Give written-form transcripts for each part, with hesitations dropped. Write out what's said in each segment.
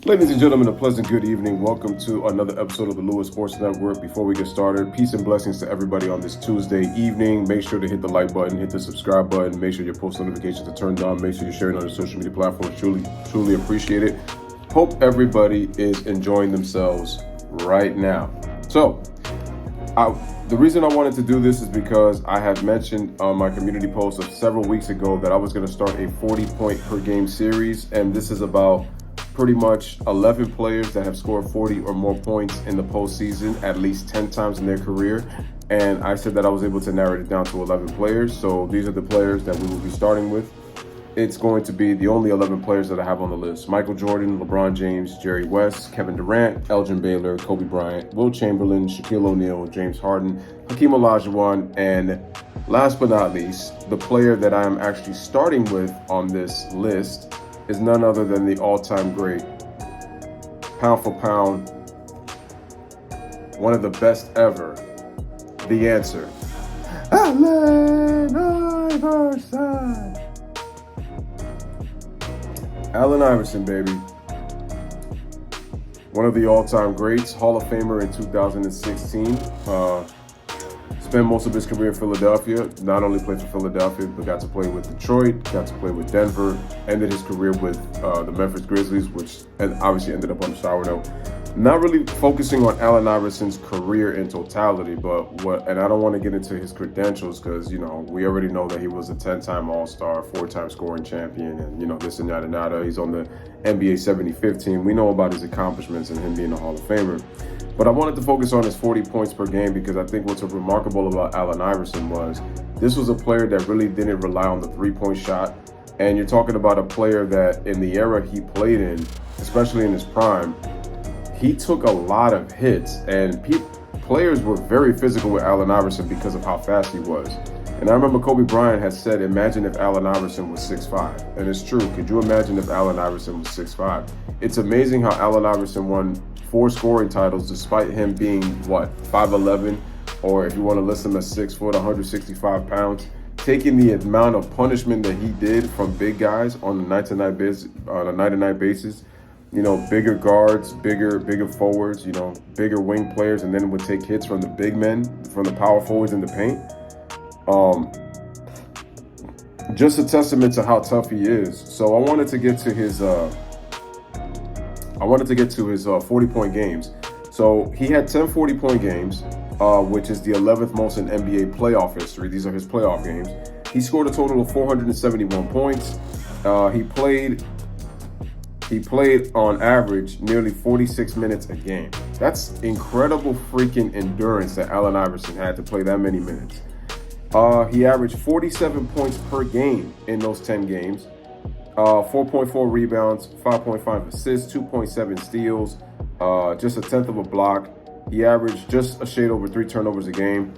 Ladies and gentlemen, a pleasant good evening. Welcome to another episode of the Louis Sports Network. Before we get started, peace and blessings to everybody on this Tuesday evening. Make sure to hit the like button, hit the subscribe button, make sure your post notifications are turned on, make sure you're sharing on your social media platforms. Truly appreciate it. Hope everybody is enjoying themselves right now. So, the reason I wanted to do this is because I had mentioned on my community post of several weeks ago that I was going to start a 40-point per game series, and this is about pretty much 11 players that have scored 40 or more points in the postseason at least 10 times in their career. And I said that I was able to narrow it down to 11 players. So these are the players that we will be starting with. It's going to be the only 11 players that I have on the list: Michael Jordan, LeBron James, Jerry West, Kevin Durant, Elgin Baylor, Kobe Bryant, Will Chamberlain, Shaquille O'Neal, James Harden, Hakeem Olajuwon, and last but not least, the player that I am actually starting with on this list is none other than the all-time great, pound for pound, one of the best ever, the answer, Allen Iverson. Allen Iverson, baby. One of the all-time greats, Hall of Famer in 2016. Spent most of his career in Philadelphia. Not only played for Philadelphia, but got to play with Detroit, got to play with Denver, ended his career with the Memphis Grizzlies, which obviously ended up on the sour note. Not really focusing on Allen Iverson's career in totality, and I don't want to get into his credentials because, we already know that he was a 10-time All-Star, 4-time scoring champion, and, this and yada yada. He's on the NBA 75th team. We know about his accomplishments and him being a Hall of Famer. But I wanted to focus on his 40 points per game because I think what's remarkable about Allen Iverson was this was a player that really didn't rely on the three-point shot. And you're talking about a player that in the era he played in, especially in his prime, he took a lot of hits. And players were very physical with Allen Iverson because of how fast he was. And I remember Kobe Bryant had said, imagine if Allen Iverson was 6'5". And it's true. Could you imagine if Allen Iverson was 6'5"? It's amazing how Allen Iverson won 4 scoring titles despite him being, 5'11", or if you want to list him as 6 foot, 165 pounds. Taking the amount of punishment that he did from big guys on a night-to-night basis, bigger guards, bigger forwards, bigger wing players, and then would take hits from the big men, from the power forwards in the paint. Just a testament to how tough he is. So I wanted to get to his 40-point games. So he had 10 40-point games, which is the 11th most in NBA playoff history. These are his playoff games. He scored a total of 471 points. He played on average nearly 46 minutes a game. That's incredible freaking endurance that Allen Iverson had to play that many minutes. He averaged 47 points per game in those 10 games. 4.4 rebounds, 5.5 assists, 2.7 steals, just a tenth of a block. He averaged just a shade over 3 turnovers a game.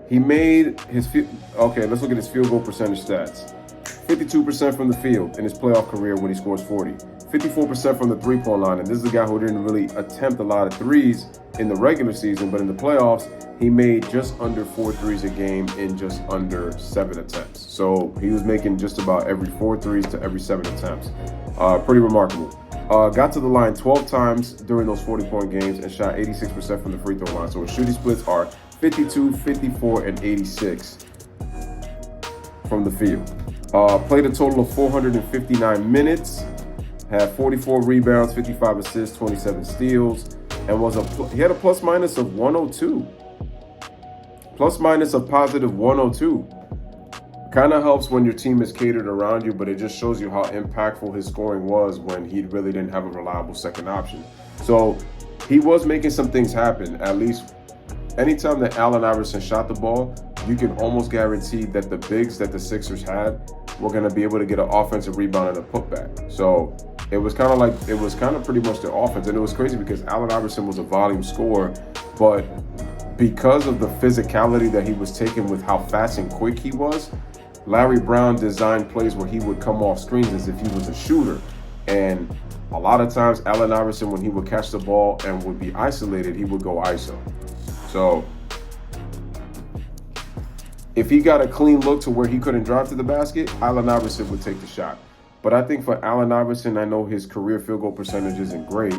He made his let's look at his field goal percentage stats. 52% from the field in his playoff career when he scores 40. 54% from the three-point line, and this is a guy who didn't really attempt a lot of threes in the regular season, but in the playoffs, he made just under 4 threes a game in just under 7 attempts. So he was making just about every 4 threes to every 7 attempts. Pretty remarkable. Got to the line 12 times during those 40-point games and shot 86% from the free throw line. So his shooting splits are 52, 54, and 86 from the field. Played a total of 459 minutes, had 44 rebounds, 55 assists, 27 steals, and he had a plus minus of 102. Plus minus of positive 102. Kind of helps when your team is catered around you, but it just shows you how impactful his scoring was when he really didn't have a reliable second option. So he was making some things happen. At least anytime that Allen Iverson shot the ball, you can almost guarantee that the bigs that the Sixers had were going to be able to get an offensive rebound and a putback. So it was kind of pretty much their offense. And it was crazy because Allen Iverson was a volume scorer, but because of the physicality that he was taking with how fast and quick he was, Larry Brown designed plays where he would come off screens as if he was a shooter. And a lot of times, Allen Iverson, when he would catch the ball and would be isolated, he would go ISO. So if he got a clean look to where he couldn't drive to the basket, Allen Iverson would take the shot. But I think for Allen Iverson, I know his career field goal percentage isn't great.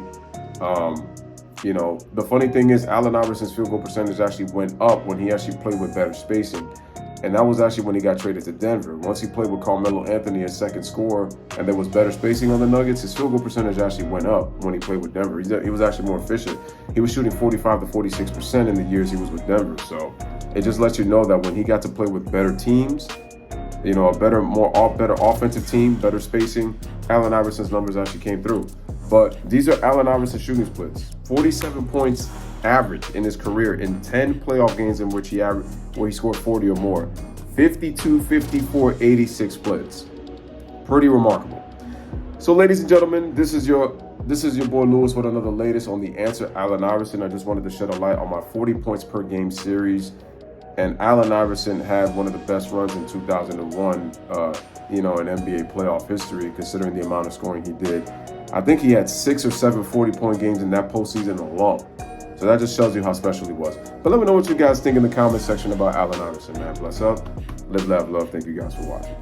The funny thing is Allen Iverson's field goal percentage actually went up when he actually played with better spacing. And that was actually when he got traded to Denver. Once he played with Carmelo Anthony as second scorer and there was better spacing on the Nuggets, his field goal percentage actually went up when he played with Denver. He was actually more efficient. He was shooting 45 to 46% in the years he was with Denver. So it just lets you know that when he got to play with better teams, a better offensive team, better spacing, Allen Iverson's numbers actually came through. But these are Allen Iverson shooting splits. 47 points average in his career in 10 playoff games in which he scored 40 or more. 52, 54, 86 splits. Pretty remarkable. So, ladies and gentlemen, this is your boy Louis with another latest on the Answer Allen Iverson. I just wanted to shed a light on my 40 points per game series. And Allen Iverson had one of the best runs in 2001, in NBA playoff history, considering the amount of scoring he did. I think he had 6 or 7 40-point games in that postseason alone. So that just shows you how special he was. But let me know what you guys think in the comment section about Allen Iverson, man. Bless up. Live, laugh, love. Thank you guys for watching.